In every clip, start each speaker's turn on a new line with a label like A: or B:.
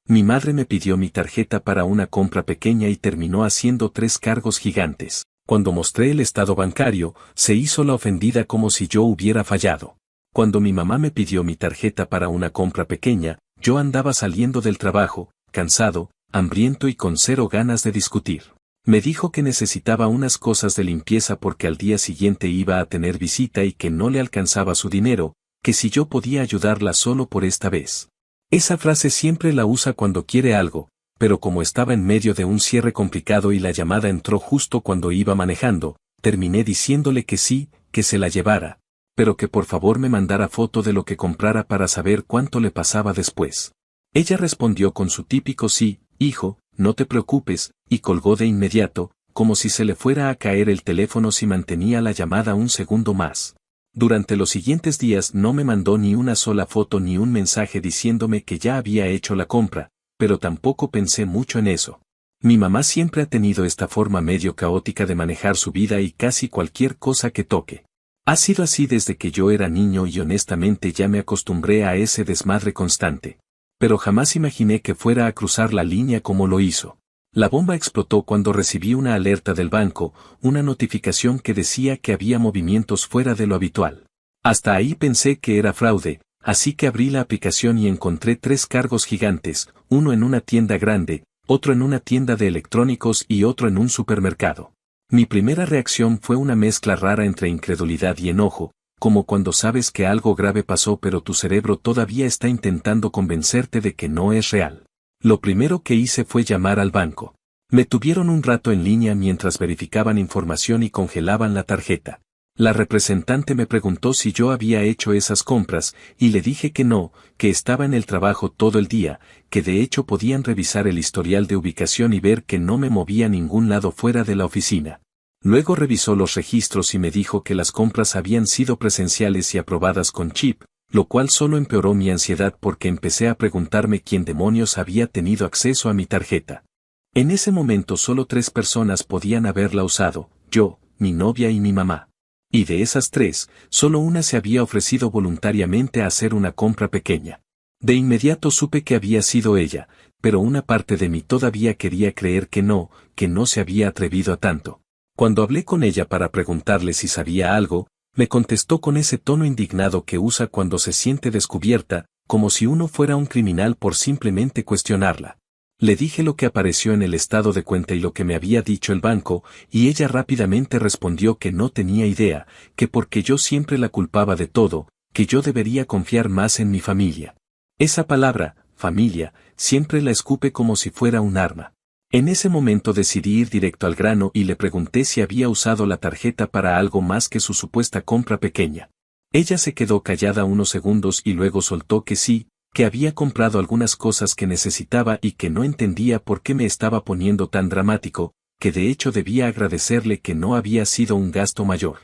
A: Mi madre me pidió mi tarjeta para una compra pequeña y terminó haciendo 3 cargos gigantes. Cuando mostré el estado bancario, se hizo la ofendida como si yo hubiera fallado. Cuando mi mamá me pidió mi tarjeta para una compra pequeña, yo andaba saliendo del trabajo, cansado, hambriento y con 0 ganas de discutir. Me dijo que necesitaba unas cosas de limpieza porque al día siguiente iba a tener visita y que no le alcanzaba su dinero, que si yo podía ayudarla solo por esta vez. Esa frase siempre la usa cuando quiere algo, pero como estaba en medio de un cierre complicado y la llamada entró justo cuando iba manejando, terminé diciéndole que sí, que se la llevara, pero que por favor me mandara foto de lo que comprara para saber cuánto le pasaba después. Ella respondió con su típico sí, hijo, no te preocupes, y colgó de inmediato, como si se le fuera a caer el teléfono si mantenía la llamada un segundo más. Durante los siguientes días no me mandó ni una sola foto ni un mensaje diciéndome que ya había hecho la compra, pero tampoco pensé mucho en eso. Mi mamá siempre ha tenido esta forma medio caótica de manejar su vida y casi cualquier cosa que toque. Ha sido así desde que yo era niño y honestamente ya me acostumbré a ese desmadre constante. Pero jamás imaginé que fuera a cruzar la línea como lo hizo. La bomba explotó cuando recibí una alerta del banco, una notificación que decía que había movimientos fuera de lo habitual. Hasta ahí pensé que era fraude, así que abrí la aplicación y encontré 3 cargos gigantes, uno en una tienda grande, otro en una tienda de electrónicos y otro en un supermercado. Mi primera reacción fue una mezcla rara entre incredulidad y enojo, como cuando sabes que algo grave pasó pero tu cerebro todavía está intentando convencerte de que no es real. Lo primero que hice fue llamar al banco. Me tuvieron un rato en línea mientras verificaban información y congelaban la tarjeta. La representante me preguntó si yo había hecho esas compras, y le dije que no, que estaba en el trabajo todo el día, que de hecho podían revisar el historial de ubicación y ver que no me movía a ningún lado fuera de la oficina. Luego revisó los registros y me dijo que las compras habían sido presenciales y aprobadas con chip, lo cual solo empeoró mi ansiedad porque empecé a preguntarme quién demonios había tenido acceso a mi tarjeta. En ese momento solo 3 personas podían haberla usado, yo, mi novia y mi mamá. Y de esas 3, solo una se había ofrecido voluntariamente a hacer una compra pequeña. De inmediato supe que había sido ella, pero una parte de mí todavía quería creer que no se había atrevido a tanto. Cuando hablé con ella para preguntarle si sabía algo, me contestó con ese tono indignado que usa cuando se siente descubierta, como si uno fuera un criminal por simplemente cuestionarla. Le dije lo que apareció en el estado de cuenta y lo que me había dicho el banco, y ella rápidamente respondió que no tenía idea, que porque yo siempre la culpaba de todo, que yo debería confiar más en mi familia. Esa palabra, familia, siempre la escupe como si fuera un arma. En ese momento decidí ir directo al grano y le pregunté si había usado la tarjeta para algo más que su supuesta compra pequeña. Ella se quedó callada unos segundos y luego soltó que sí, que había comprado algunas cosas que necesitaba y que no entendía por qué me estaba poniendo tan dramático, que de hecho debía agradecerle que no había sido un gasto mayor.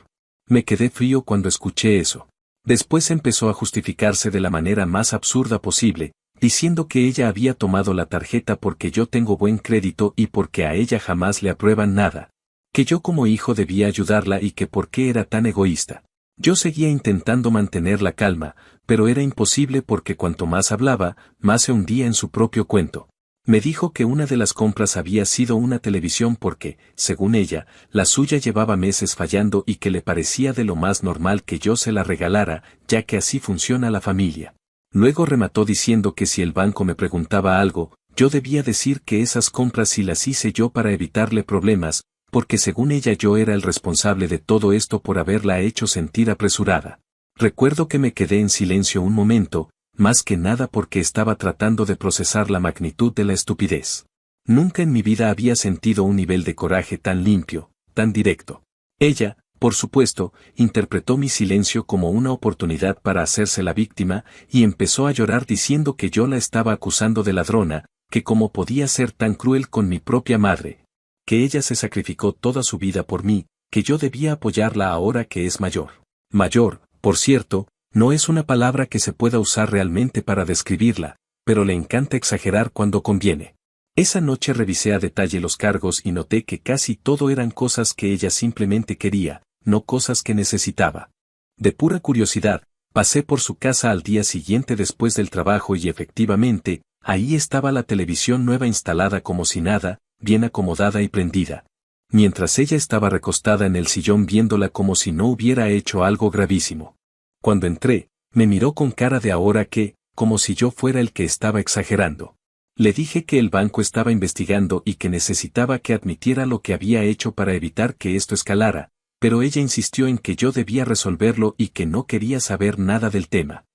A: Me quedé frío cuando escuché eso. Después empezó a justificarse de la manera más absurda posible, diciendo que ella había tomado la tarjeta porque yo tengo buen crédito y porque a ella jamás le aprueban nada, que yo como hijo debía ayudarla y que por qué era tan egoísta. Yo seguía intentando mantener la calma, pero era imposible porque cuanto más hablaba, más se hundía en su propio cuento. Me dijo que una de las compras había sido una televisión porque, según ella, la suya llevaba meses fallando y que le parecía de lo más normal que yo se la regalara, ya que así funciona la familia. Luego remató diciendo que si el banco me preguntaba algo, yo debía decir que esas compras sí las hice yo para evitarle problemas, porque según ella yo era el responsable de todo esto por haberla hecho sentir apresurada. Recuerdo que me quedé en silencio un momento, más que nada porque estaba tratando de procesar la magnitud de la estupidez. Nunca en mi vida había sentido un nivel de coraje tan limpio, tan directo. Ella, por supuesto, interpretó mi silencio como una oportunidad para hacerse la víctima y empezó a llorar diciendo que yo la estaba acusando de ladrona, que cómo podía ser tan cruel con mi propia madre, que ella se sacrificó toda su vida por mí, que yo debía apoyarla ahora que es mayor. Mayor, por cierto, no es una palabra que se pueda usar realmente para describirla, pero le encanta exagerar cuando conviene. Esa noche revisé a detalle los cargos y noté que casi todo eran cosas que ella simplemente quería, no cosas que necesitaba. De pura curiosidad, pasé por su casa al día siguiente después del trabajo y efectivamente, Ahí estaba la televisión nueva instalada como si nada, bien acomodada y prendida. Mientras ella estaba recostada en el sillón viéndola como si no hubiera hecho algo gravísimo. Cuando entré, me miró con cara de ahora qué, como si yo fuera el que estaba exagerando. Le dije que el banco estaba investigando y que necesitaba que admitiera lo que había hecho para evitar que esto escalara, pero ella insistió en que yo debía resolverlo y que no quería saber nada del tema.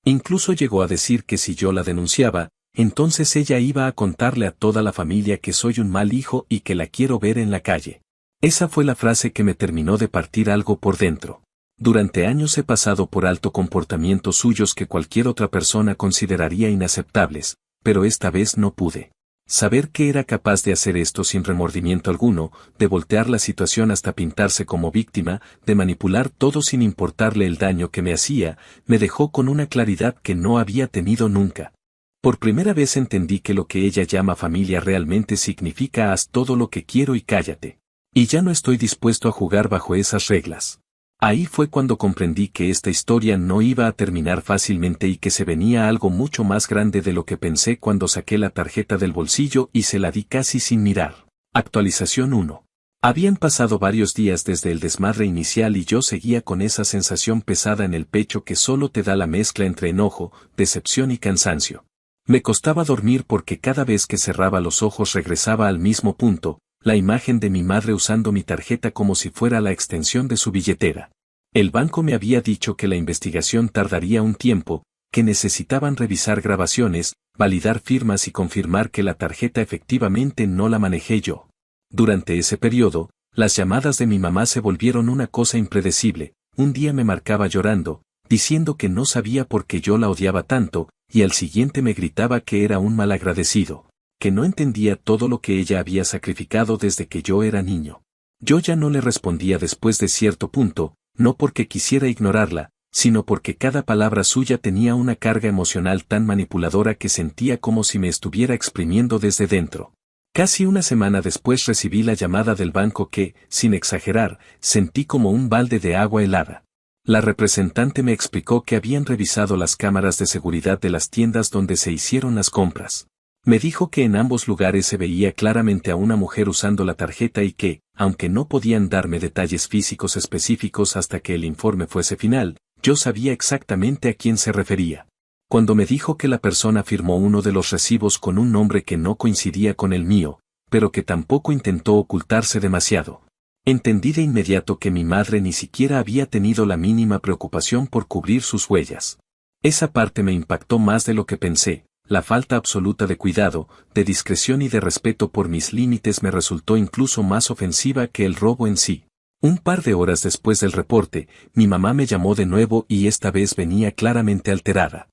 A: Incluso llegó a decir que si yo la denunciaba, entonces ella iba a contarle a toda la familia que soy un mal hijo y que la quiero ver en la calle. Esa fue la frase que me terminó de partir algo por dentro. Durante años he pasado por alto comportamientos suyos que cualquier otra persona consideraría inaceptables, pero esta vez no pude. Saber que era capaz de hacer esto sin remordimiento alguno, de voltear la situación hasta pintarse como víctima, de manipular todo sin importarle el daño que me hacía, me dejó con una claridad que no había tenido nunca. Por primera vez entendí que lo que ella llama familia realmente significa haz todo lo que quiero y cállate. Y ya no estoy dispuesto a jugar bajo esas reglas. Ahí fue cuando comprendí que esta historia no iba a terminar fácilmente y que se venía algo mucho más grande de lo que pensé cuando saqué la tarjeta del bolsillo y se la di casi sin mirar. Actualización 1. Habían pasado varios días desde el desmadre inicial y yo seguía con esa sensación pesada en el pecho que solo te da la mezcla entre enojo, decepción y cansancio. Me costaba dormir porque cada vez que cerraba los ojos regresaba al mismo punto, la imagen de mi madre usando mi tarjeta como si fuera la extensión de su billetera. El banco me había dicho que la investigación tardaría un tiempo, que necesitaban revisar grabaciones, validar firmas y confirmar que la tarjeta efectivamente no la manejé yo. Durante ese periodo, las llamadas de mi mamá se volvieron una cosa impredecible. Un día me marcaba llorando, diciendo que no sabía por qué yo la odiaba tanto, y al siguiente me gritaba que era un malagradecido, que no entendía todo lo que ella había sacrificado desde que yo era niño. Yo ya no le respondía después de cierto punto, no porque quisiera ignorarla, sino porque cada palabra suya tenía una carga emocional tan manipuladora que sentía como si me estuviera exprimiendo desde dentro. Casi una semana después recibí la llamada del banco que, sin exagerar, sentí como un balde de agua helada. La representante me explicó que habían revisado las cámaras de seguridad de las tiendas donde se hicieron las compras. Me dijo que en ambos lugares se veía claramente a una mujer usando la tarjeta y que, aunque no podían darme detalles físicos específicos hasta que el informe fuese final, yo sabía exactamente a quién se refería. Cuando me dijo que la persona firmó uno de los recibos con un nombre que no coincidía con el mío, pero que tampoco intentó ocultarse demasiado, entendí de inmediato que mi madre ni siquiera había tenido la mínima preocupación por cubrir sus huellas. Esa parte me impactó más de lo que pensé. La falta absoluta de cuidado, de discreción y de respeto por mis límites me resultó incluso más ofensiva que el robo en sí. Un par de horas después del reporte, mi mamá me llamó de nuevo y esta vez venía claramente alterada.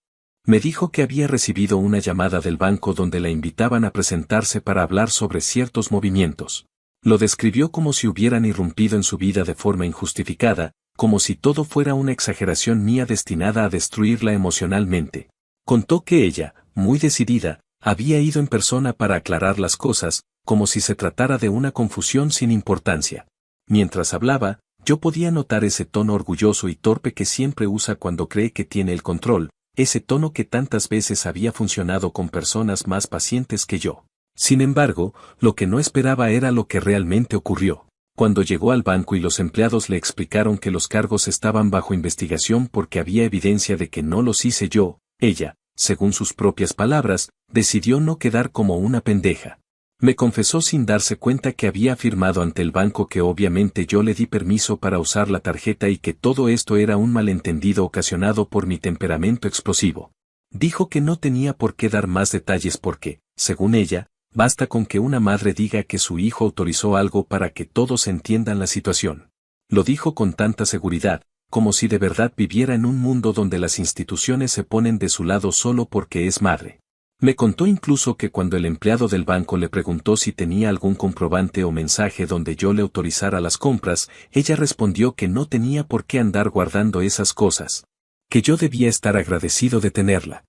A: Me dijo que había recibido una llamada del banco donde la invitaban a presentarse para hablar sobre ciertos movimientos. Lo describió como si hubieran irrumpido en su vida de forma injustificada, como si todo fuera una exageración mía destinada a destruirla emocionalmente. Contó que ella, muy decidida, había ido en persona para aclarar las cosas, como si se tratara de una confusión sin importancia. Mientras hablaba, yo podía notar ese tono orgulloso y torpe que siempre usa cuando cree que tiene el control, ese tono que tantas veces había funcionado con personas más pacientes que yo. Sin embargo, lo que no esperaba era lo que realmente ocurrió. Cuando llegó al banco y los empleados le explicaron que los cargos estaban bajo investigación porque había evidencia de que no los hice yo, ella, según sus propias palabras, decidió no quedar como una pendeja. Me confesó sin darse cuenta que había afirmado ante el banco que obviamente yo le di permiso para usar la tarjeta y que todo esto era un malentendido ocasionado por mi temperamento explosivo. Dijo que no tenía por qué dar más detalles porque, según ella, basta con que una madre diga que su hijo autorizó algo para que todos entiendan la situación. Lo dijo con tanta seguridad, como si de verdad viviera en un mundo donde las instituciones se ponen de su lado solo porque es madre. Me contó incluso que cuando el empleado del banco le preguntó si tenía algún comprobante o mensaje donde yo le autorizara las compras, ella respondió que no tenía por qué andar guardando esas cosas, que yo debía estar agradecido de tenerla.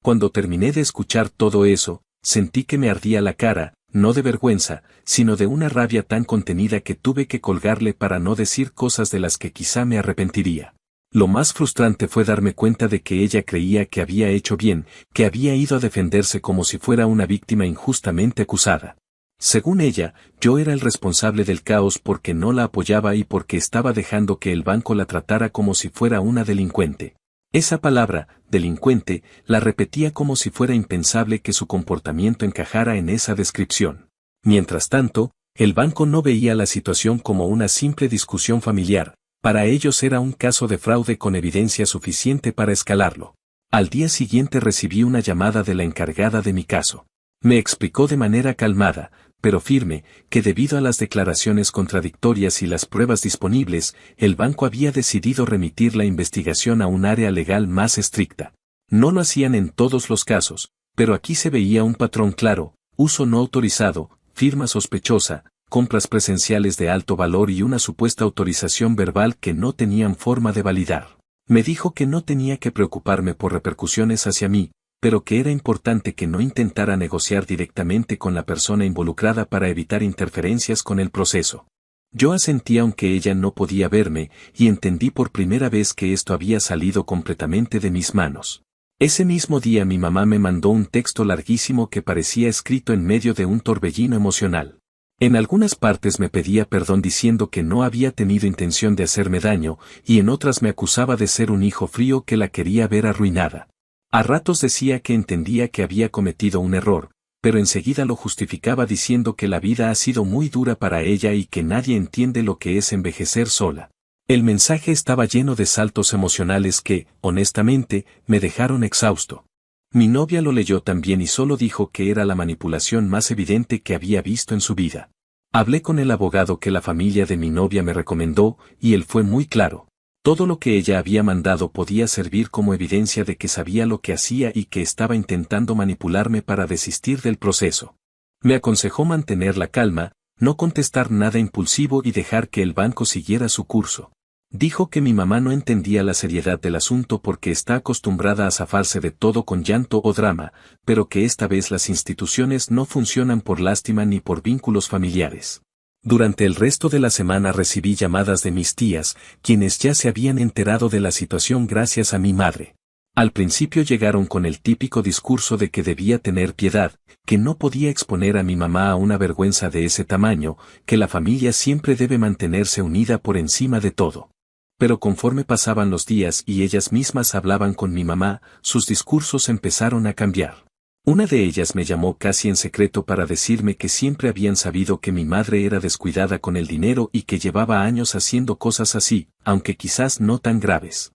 A: Cuando terminé de escuchar todo eso, sentí que me ardía la cara, no de vergüenza, sino de una rabia tan contenida que tuve que colgarle para no decir cosas de las que quizá me arrepentiría. Lo más frustrante fue darme cuenta de que ella creía que había hecho bien, que había ido a defenderse como si fuera una víctima injustamente acusada. Según ella, yo era el responsable del caos porque no la apoyaba y porque estaba dejando que el banco la tratara como si fuera una delincuente. Esa palabra, delincuente, la repetía como si fuera impensable que su comportamiento encajara en esa descripción. Mientras tanto, el banco no veía la situación como una simple discusión familiar. Para ellos era un caso de fraude con evidencia suficiente para escalarlo. Al día siguiente recibí una llamada de la encargada de mi caso. Me explicó de manera calmada, pero firme, que debido a las declaraciones contradictorias y las pruebas disponibles, el banco había decidido remitir la investigación a un área legal más estricta. No lo hacían en todos los casos, pero aquí se veía un patrón claro: uso no autorizado, firma sospechosa, compras presenciales de alto valor y una supuesta autorización verbal que no tenían forma de validar. Me dijo que no tenía que preocuparme por repercusiones hacia mí, pero que era importante que no intentara negociar directamente con la persona involucrada para evitar interferencias con el proceso. Yo asentí aunque ella no podía verme, y entendí por primera vez que esto había salido completamente de mis manos. Ese mismo día mi mamá me mandó un texto larguísimo que parecía escrito en medio de un torbellino emocional. En algunas partes me pedía perdón diciendo que no había tenido intención de hacerme daño, y en otras me acusaba de ser un hijo frío que la quería ver arruinada. A ratos decía que entendía que había cometido un error, pero enseguida lo justificaba diciendo que la vida ha sido muy dura para ella y que nadie entiende lo que es envejecer sola. El mensaje estaba lleno de saltos emocionales que, honestamente, me dejaron exhausto. Mi novia lo leyó también y solo dijo que era la manipulación más evidente que había visto en su vida. Hablé con el abogado que la familia de mi novia me recomendó, y él fue muy claro. Todo lo que ella había mandado podía servir como evidencia de que sabía lo que hacía y que estaba intentando manipularme para desistir del proceso. Me aconsejó mantener la calma, no contestar nada impulsivo y dejar que el banco siguiera su curso. Dijo que mi mamá no entendía la seriedad del asunto porque está acostumbrada a zafarse de todo con llanto o drama, pero que esta vez las instituciones no funcionan por lástima ni por vínculos familiares. Durante el resto de la semana recibí llamadas de mis tías, quienes ya se habían enterado de la situación gracias a mi madre. Al principio llegaron con el típico discurso de que debía tener piedad, que no podía exponer a mi mamá a una vergüenza de ese tamaño, que la familia siempre debe mantenerse unida por encima de todo. Pero conforme pasaban los días y ellas mismas hablaban con mi mamá, sus discursos empezaron a cambiar. Una de ellas me llamó casi en secreto para decirme que siempre habían sabido que mi madre era descuidada con el dinero y que llevaba años haciendo cosas así, aunque quizás no tan graves.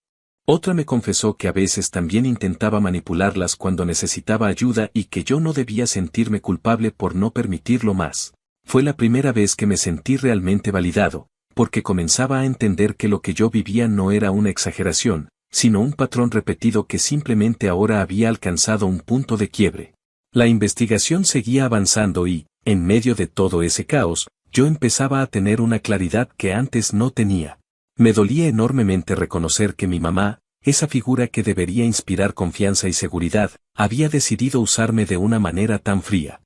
A: Otra me confesó que a veces también intentaba manipularlas cuando necesitaba ayuda y que yo no debía sentirme culpable por no permitirlo más. Fue la primera vez que me sentí realmente validado, porque comenzaba a entender que lo que yo vivía no era una exageración, sino un patrón repetido que simplemente ahora había alcanzado un punto de quiebre. La investigación seguía avanzando y, en medio de todo ese caos, yo empezaba a tener una claridad que antes no tenía. Me dolía enormemente reconocer que mi mamá, esa figura que debería inspirar confianza y seguridad, había decidido usarme de una manera tan fría.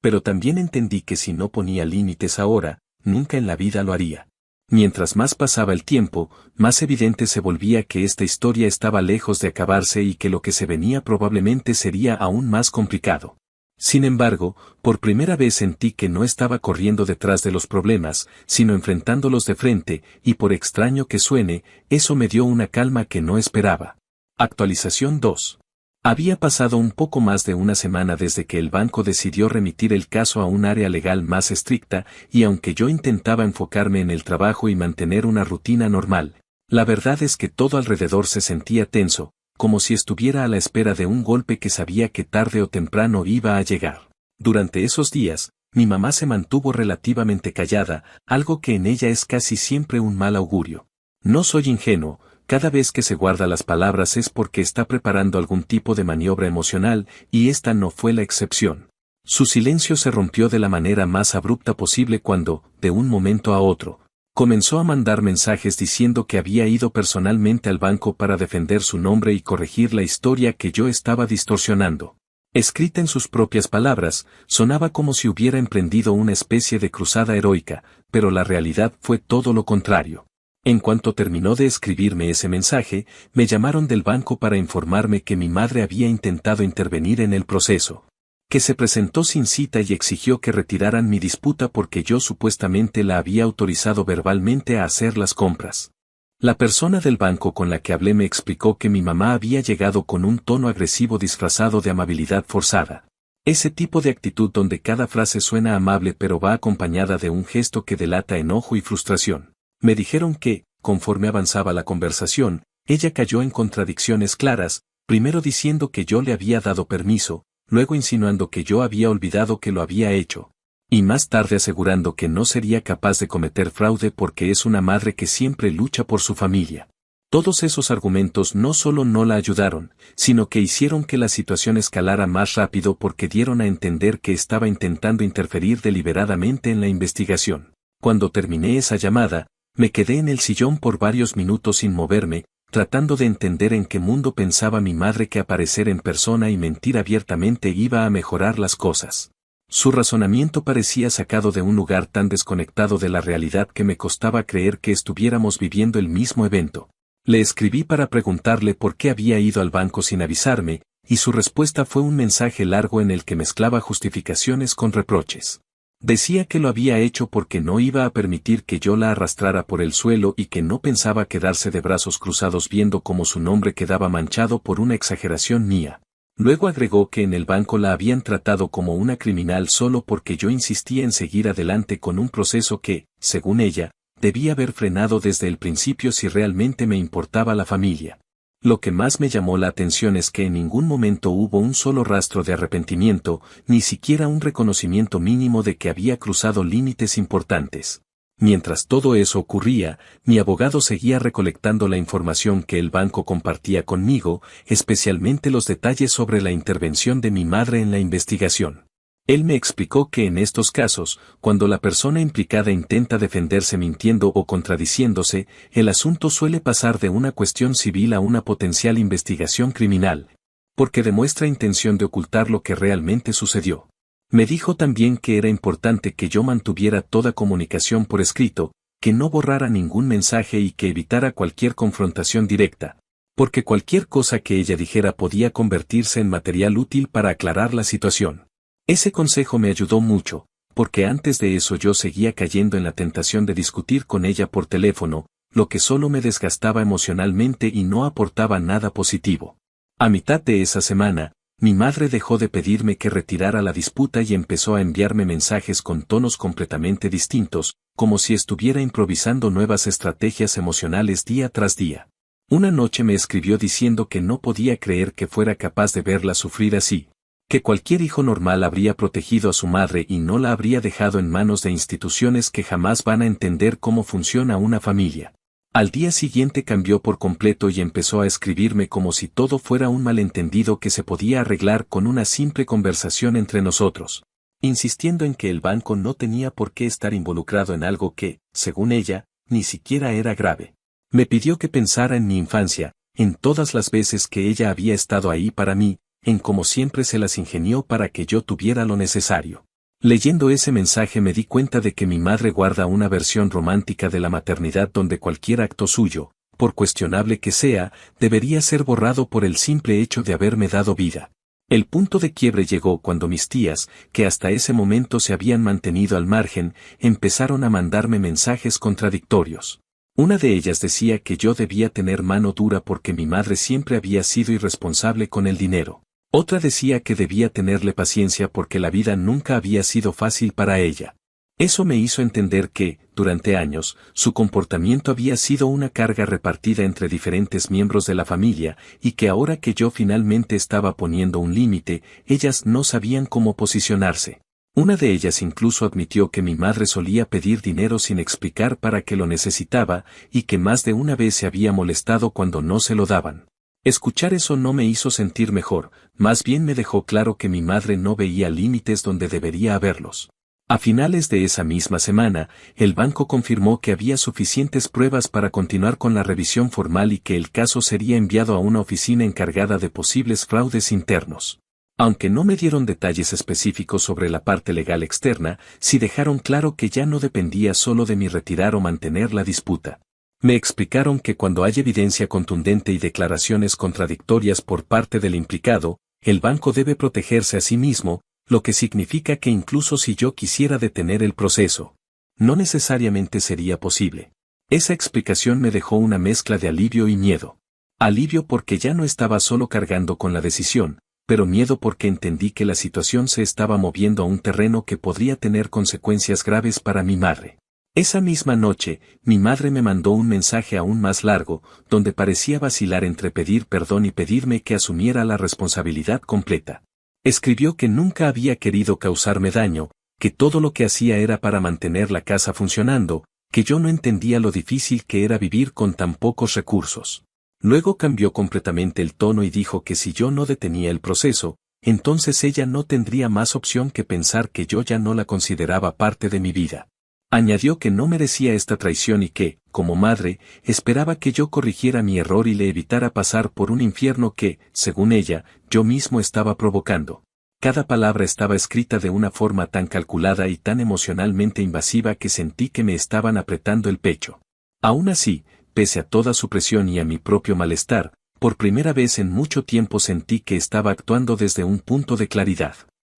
A: Pero también entendí que si no ponía límites ahora, nunca en la vida lo haría. Mientras más pasaba el tiempo, más evidente se volvía que esta historia estaba lejos de acabarse y que lo que se venía probablemente sería aún más complicado. Sin embargo, por primera vez sentí que no estaba corriendo detrás de los problemas, sino enfrentándolos de frente, y por extraño que suene, eso me dio una calma que no esperaba. Actualización 2. Había pasado un poco más de una semana desde que el banco decidió remitir el caso a un área legal más estricta, y aunque yo intentaba enfocarme en el trabajo y mantener una rutina normal, la verdad es que todo alrededor se sentía tenso, como si estuviera a la espera de un golpe que sabía que tarde o temprano iba a llegar. Durante esos días, mi mamá se mantuvo relativamente callada, algo que en ella es casi siempre un mal augurio. No soy ingenuo. Cada vez que se guarda las palabras es porque está preparando algún tipo de maniobra emocional, y esta no fue la excepción. Su silencio se rompió de la manera más abrupta posible cuando, de un momento a otro, comenzó a mandar mensajes diciendo que había ido personalmente al banco para defender su nombre y corregir la historia que yo estaba distorsionando. Escrita en sus propias palabras, sonaba como si hubiera emprendido una especie de cruzada heroica, pero la realidad fue todo lo contrario. En cuanto terminó de escribirme ese mensaje, me llamaron del banco para informarme que mi madre había intentado intervenir en el proceso, que se presentó sin cita y exigió que retiraran mi disputa porque yo supuestamente la había autorizado verbalmente a hacer las compras. La persona del banco con la que hablé me explicó que mi mamá había llegado con un tono agresivo disfrazado de amabilidad forzada. Ese tipo de actitud donde cada frase suena amable pero va acompañada de un gesto que delata enojo y frustración. Me dijeron que, conforme avanzaba la conversación, ella cayó en contradicciones claras, primero diciendo que yo le había dado permiso, luego insinuando que yo había olvidado que lo había hecho, y más tarde asegurando que no sería capaz de cometer fraude porque es una madre que siempre lucha por su familia. Todos esos argumentos no solo no la ayudaron, sino que hicieron que la situación escalara más rápido porque dieron a entender que estaba intentando interferir deliberadamente en la investigación. Cuando terminé esa llamada, me quedé en el sillón por varios minutos sin moverme, tratando de entender en qué mundo pensaba mi madre que aparecer en persona y mentir abiertamente iba a mejorar las cosas. Su razonamiento parecía sacado de un lugar tan desconectado de la realidad que me costaba creer que estuviéramos viviendo el mismo evento. Le escribí para preguntarle por qué había ido al banco sin avisarme, y su respuesta fue un mensaje largo en el que mezclaba justificaciones con reproches. Decía que lo había hecho porque no iba a permitir que yo la arrastrara por el suelo y que no pensaba quedarse de brazos cruzados viendo cómo su nombre quedaba manchado por una exageración mía. Luego agregó que en el banco la habían tratado como una criminal solo porque yo insistía en seguir adelante con un proceso que, según ella, debía haber frenado desde el principio si realmente me importaba la familia. Lo que más me llamó la atención es que en ningún momento hubo un solo rastro de arrepentimiento, ni siquiera un reconocimiento mínimo de que había cruzado límites importantes. Mientras todo eso ocurría, mi abogado seguía recolectando la información que el banco compartía conmigo, especialmente los detalles sobre la intervención de mi madre en la investigación. Él me explicó que en estos casos, cuando la persona implicada intenta defenderse mintiendo o contradiciéndose, el asunto suele pasar de una cuestión civil a una potencial investigación criminal, porque demuestra intención de ocultar lo que realmente sucedió. Me dijo también que era importante que yo mantuviera toda comunicación por escrito, que no borrara ningún mensaje y que evitara cualquier confrontación directa, porque cualquier cosa que ella dijera podía convertirse en material útil para aclarar la situación. Ese consejo me ayudó mucho, porque antes de eso yo seguía cayendo en la tentación de discutir con ella por teléfono, lo que solo me desgastaba emocionalmente y no aportaba nada positivo. A mitad de esa semana, mi madre dejó de pedirme que retirara la disputa y empezó a enviarme mensajes con tonos completamente distintos, como si estuviera improvisando nuevas estrategias emocionales día tras día. Una noche me escribió diciendo que no podía creer que fuera capaz de verla sufrir así, que cualquier hijo normal habría protegido a su madre y no la habría dejado en manos de instituciones que jamás van a entender cómo funciona una familia. Al día siguiente cambió por completo y empezó a escribirme como si todo fuera un malentendido que se podía arreglar con una simple conversación entre nosotros, insistiendo en que el banco no tenía por qué estar involucrado en algo que, según ella, ni siquiera era grave. Me pidió que pensara en mi infancia, en todas las veces que ella había estado ahí para mí, en cómo siempre se las ingenió para que yo tuviera lo necesario. Leyendo ese mensaje me di cuenta de que mi madre guarda una versión romántica de la maternidad donde cualquier acto suyo, por cuestionable que sea, debería ser borrado por el simple hecho de haberme dado vida. El punto de quiebre llegó cuando mis tías, que hasta ese momento se habían mantenido al margen, empezaron a mandarme mensajes contradictorios. Una de ellas decía que yo debía tener mano dura porque mi madre siempre había sido irresponsable con el dinero. Otra decía que debía tenerle paciencia porque la vida nunca había sido fácil para ella. Eso me hizo entender que, durante años, su comportamiento había sido una carga repartida entre diferentes miembros de la familia, y que ahora que yo finalmente estaba poniendo un límite, ellas no sabían cómo posicionarse. Una de ellas incluso admitió que mi madre solía pedir dinero sin explicar para qué lo necesitaba, y que más de una vez se había molestado cuando no se lo daban. Escuchar eso no me hizo sentir mejor, más bien me dejó claro que mi madre no veía límites donde debería haberlos. A finales de esa misma semana, el banco confirmó que había suficientes pruebas para continuar con la revisión formal y que el caso sería enviado a una oficina encargada de posibles fraudes internos. Aunque no me dieron detalles específicos sobre la parte legal externa, sí dejaron claro que ya no dependía solo de mi retirar o mantener la disputa. Me explicaron que cuando hay evidencia contundente y declaraciones contradictorias por parte del implicado, el banco debe protegerse a sí mismo, lo que significa que incluso si yo quisiera detener el proceso, no necesariamente sería posible. Esa explicación me dejó una mezcla de alivio y miedo. Alivio porque ya no estaba solo cargando con la decisión, pero miedo porque entendí que la situación se estaba moviendo a un terreno que podría tener consecuencias graves para mi madre. Esa misma noche, mi madre me mandó un mensaje aún más largo, donde parecía vacilar entre pedir perdón y pedirme que asumiera la responsabilidad completa. Escribió que nunca había querido causarme daño, que todo lo que hacía era para mantener la casa funcionando, que yo no entendía lo difícil que era vivir con tan pocos recursos. Luego cambió completamente el tono y dijo que si yo no detenía el proceso, entonces ella no tendría más opción que pensar que yo ya no la consideraba parte de mi vida. Añadió que no merecía esta traición y que, como madre, esperaba que yo corrigiera mi error y le evitara pasar por un infierno que, según ella, yo mismo estaba provocando. Cada palabra estaba escrita de una forma tan calculada y tan emocionalmente invasiva que sentí que me estaban apretando el pecho. Aún así, pese a toda su presión y a mi propio malestar, por primera vez en mucho tiempo sentí que estaba actuando desde un punto de claridad.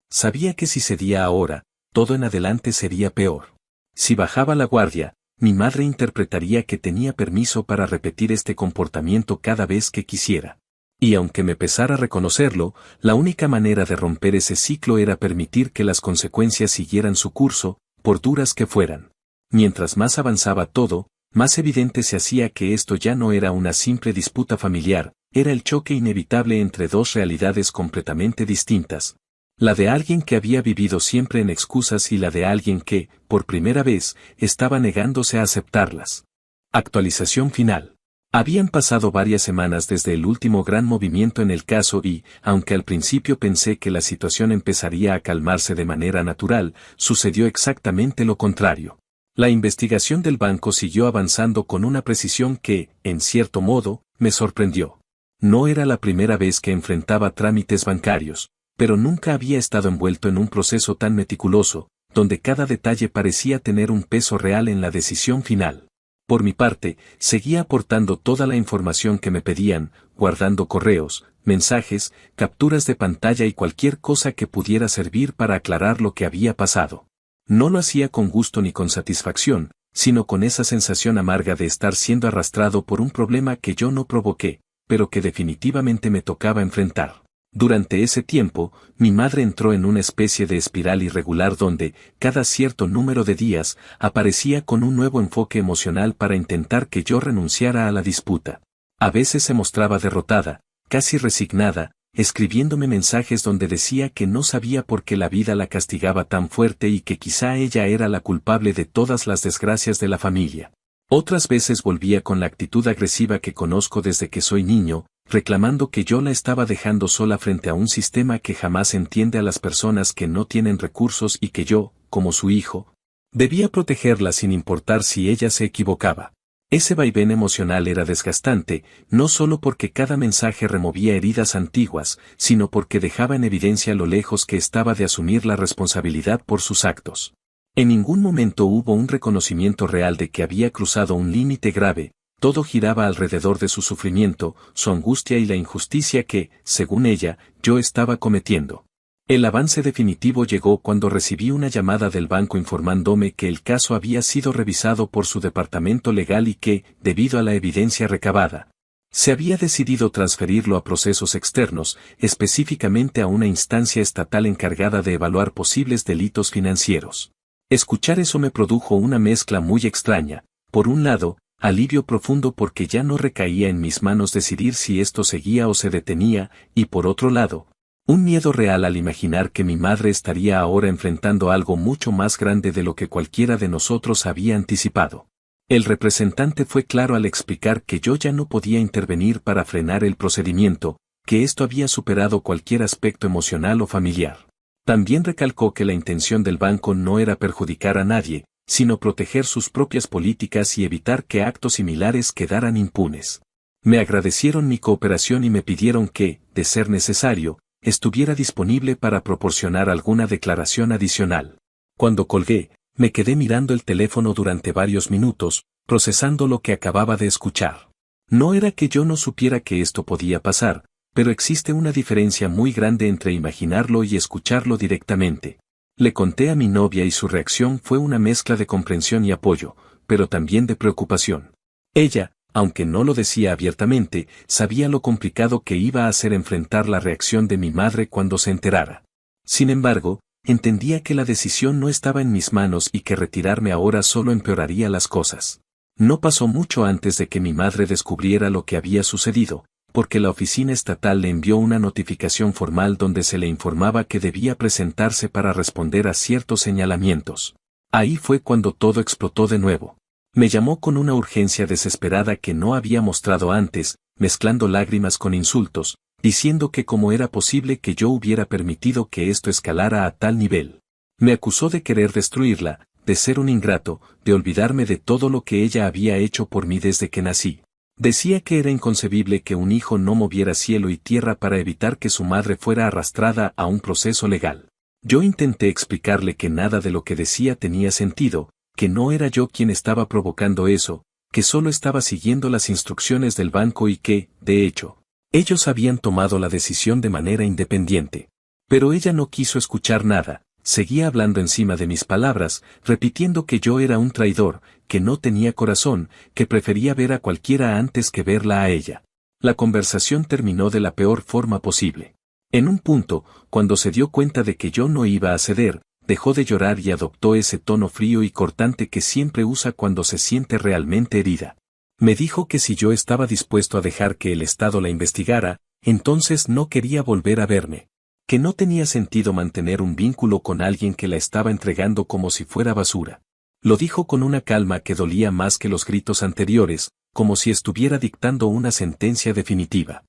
A: Sabía que si cedía ahora, todo en adelante sería peor. Si bajaba la guardia, mi madre interpretaría que tenía permiso para repetir este comportamiento cada vez que quisiera. Y aunque me pesara reconocerlo, la única manera de romper ese ciclo era permitir que las consecuencias siguieran su curso, por duras que fueran. Mientras más avanzaba todo, más evidente se hacía que esto ya no era una simple disputa familiar, era el choque inevitable entre dos realidades completamente distintas. La de alguien que había vivido siempre en excusas y la de alguien que, por primera vez, estaba negándose a aceptarlas. Actualización final. Habían pasado varias semanas desde el último gran movimiento en el caso y, aunque al principio pensé que la situación empezaría a calmarse de manera natural, sucedió exactamente lo contrario. La investigación del banco siguió avanzando con una precisión que, en cierto modo, me sorprendió. No era la primera vez que enfrentaba trámites bancarios, pero nunca había estado envuelto en un proceso tan meticuloso, donde cada detalle parecía tener un peso real en la decisión final. Por mi parte, seguía aportando toda la información que me pedían, guardando correos, mensajes, capturas de pantalla y cualquier cosa que pudiera servir para aclarar lo que había pasado. No lo hacía con gusto ni con satisfacción, sino con esa sensación amarga de estar siendo arrastrado por un problema que yo no provoqué, pero que definitivamente me tocaba enfrentar. Durante ese tiempo, mi madre entró en una especie de espiral irregular donde, cada cierto número de días, aparecía con un nuevo enfoque emocional para intentar que yo renunciara a la disputa. A veces se mostraba derrotada, casi resignada, escribiéndome mensajes donde decía que no sabía por qué la vida la castigaba tan fuerte y que quizá ella era la culpable de todas las desgracias de la familia. Otras veces volvía con la actitud agresiva que conozco desde que soy niño, reclamando que yo la estaba dejando sola frente a un sistema que jamás entiende a las personas que no tienen recursos y que yo, como su hijo, debía protegerla sin importar si ella se equivocaba. Ese vaivén emocional era desgastante, no solo porque cada mensaje removía heridas antiguas, sino porque dejaba en evidencia lo lejos que estaba de asumir la responsabilidad por sus actos. En ningún momento hubo un reconocimiento real de que había cruzado un límite grave, todo giraba alrededor de su sufrimiento, su angustia y la injusticia que, según ella, yo estaba cometiendo. El avance definitivo llegó cuando recibí una llamada del banco informándome que el caso había sido revisado por su departamento legal y que, debido a la evidencia recabada, se había decidido transferirlo a procesos externos, específicamente a una instancia estatal encargada de evaluar posibles delitos financieros. Escuchar eso me produjo una mezcla muy extraña. Por un lado, alivio profundo porque ya no recaía en mis manos decidir si esto seguía o se detenía, y por otro lado, un miedo real al imaginar que mi madre estaría ahora enfrentando algo mucho más grande de lo que cualquiera de nosotros había anticipado. El representante fue claro al explicar que yo ya no podía intervenir para frenar el procedimiento, que esto había superado cualquier aspecto emocional o familiar. También recalcó que la intención del banco no era perjudicar a nadie, sino proteger sus propias políticas y evitar que actos similares quedaran impunes. Me agradecieron mi cooperación y me pidieron que, de ser necesario, estuviera disponible para proporcionar alguna declaración adicional. Cuando colgué, Me quedé mirando el teléfono durante varios minutos, procesando lo que acababa de escuchar. No era que yo no supiera que esto podía pasar, pero existe una diferencia muy grande entre imaginarlo y escucharlo directamente. Le conté a mi novia y su reacción fue una mezcla de comprensión y apoyo, pero también de preocupación. Ella, aunque no lo decía abiertamente, sabía lo complicado que iba a ser enfrentar la reacción de mi madre cuando se enterara. Sin embargo, entendía que la decisión no estaba en mis manos y que retirarme ahora solo empeoraría las cosas. No pasó mucho antes de que mi madre descubriera lo que había sucedido, porque la oficina estatal le envió una notificación formal donde se le informaba que debía presentarse para responder a ciertos señalamientos. Ahí fue cuando todo explotó de nuevo. Me llamó con una urgencia desesperada que no había mostrado antes, mezclando lágrimas con insultos, diciendo que cómo era posible que yo hubiera permitido que esto escalara a tal nivel. Me acusó de querer destruirla, de ser un ingrato, de olvidarme de todo lo que ella había hecho por mí desde que nací. Decía que era inconcebible que un hijo no moviera cielo y tierra para evitar que su madre fuera arrastrada a un proceso legal. Yo intenté explicarle que nada de lo que decía tenía sentido, que no era yo quien estaba provocando eso, que solo estaba siguiendo las instrucciones del banco y que, de hecho, ellos habían tomado la decisión de manera independiente. Pero ella no quiso escuchar nada, seguía hablando encima de mis palabras, repitiendo que yo era un traidor, que no tenía corazón, que prefería ver a cualquiera antes que verla a ella. La conversación terminó de la peor forma posible. En un punto, cuando se dio cuenta de que yo no iba a ceder, dejó de llorar y adoptó ese tono frío y cortante que siempre usa cuando se siente realmente herida. Me dijo que si yo estaba dispuesto a dejar que el Estado la investigara, entonces no quería volver a verme. Que no tenía sentido mantener un vínculo con alguien que la estaba entregando como si fuera basura. Lo dijo con una calma que dolía más que los gritos anteriores, como si estuviera dictando una sentencia definitiva.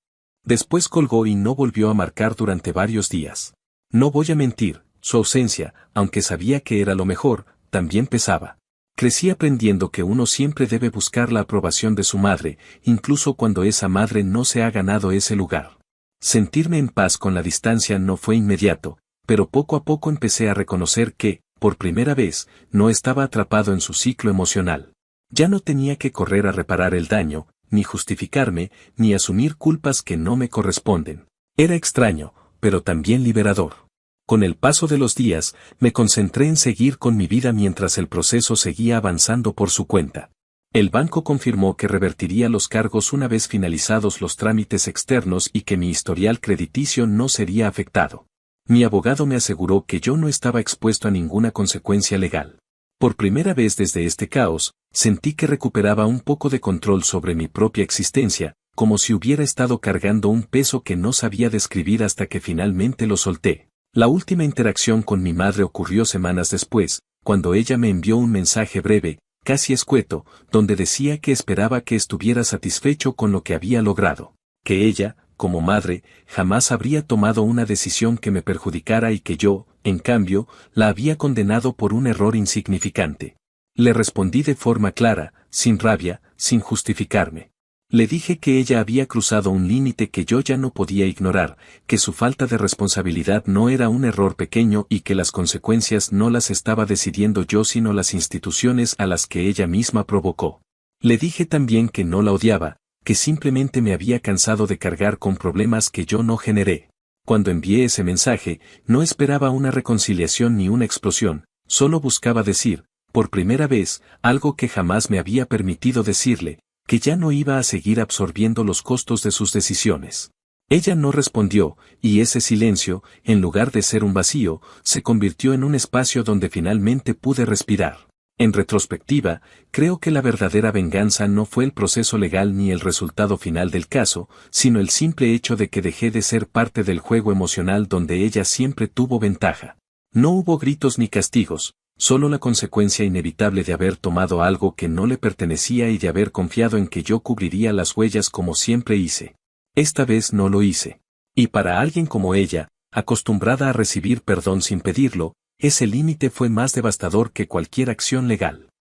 A: Después colgó y no volvió a marcar durante varios días. No voy a mentir, su ausencia, aunque sabía que era lo mejor, también pesaba. Crecí aprendiendo que uno siempre debe buscar la aprobación de su madre, incluso cuando esa madre no se ha ganado ese lugar. Sentirme en paz con la distancia no fue inmediato, pero poco a poco empecé a reconocer que, por primera vez, no estaba atrapado en su ciclo emocional. Ya no tenía que correr a reparar el daño, ni justificarme, ni asumir culpas que no me corresponden. Era extraño, pero también liberador. Con el paso de los días, me concentré en seguir con mi vida mientras el proceso seguía avanzando por su cuenta. El banco confirmó que revertiría los cargos una vez finalizados los trámites externos y que mi historial crediticio no sería afectado. Mi abogado me aseguró que yo no estaba expuesto a ninguna consecuencia legal. Por primera vez desde este caos, sentí que recuperaba un poco de control sobre mi propia existencia, como si hubiera estado cargando un peso que no sabía describir hasta que finalmente lo solté. La última interacción con mi madre ocurrió semanas después, cuando ella me envió un mensaje breve, casi escueto, donde decía que esperaba que estuviera satisfecho con lo que había logrado, que ella, como madre, jamás habría tomado una decisión que me perjudicara y que yo, en cambio, la había condenado por un error insignificante. Le respondí de forma clara, sin rabia, sin justificarme. Le dije que ella había cruzado un límite que yo ya no podía ignorar, que su falta de responsabilidad no era un error pequeño y que las consecuencias no las estaba decidiendo yo sino las instituciones a las que ella misma provocó. Le dije también que no la odiaba, que simplemente me había cansado de cargar con problemas que yo no generé. Cuando envié ese mensaje, no esperaba una reconciliación ni una explosión, solo buscaba decir, por primera vez, algo que jamás me había permitido decirle, que ya no iba a seguir absorbiendo los costos de sus decisiones. Ella no respondió, y ese silencio, en lugar de ser un vacío, se convirtió en un espacio donde finalmente pude respirar. En retrospectiva, creo que la verdadera venganza no fue el proceso legal ni el resultado final del caso, sino el simple hecho de que dejé de ser parte del juego emocional donde ella siempre tuvo ventaja. No hubo gritos ni castigos, solo la consecuencia inevitable de haber tomado algo que no le pertenecía y de haber confiado en que yo cubriría las huellas como siempre hice. Esta vez no lo hice. Y para alguien como ella, acostumbrada a recibir perdón sin pedirlo, ese límite fue más devastador que cualquier acción legal.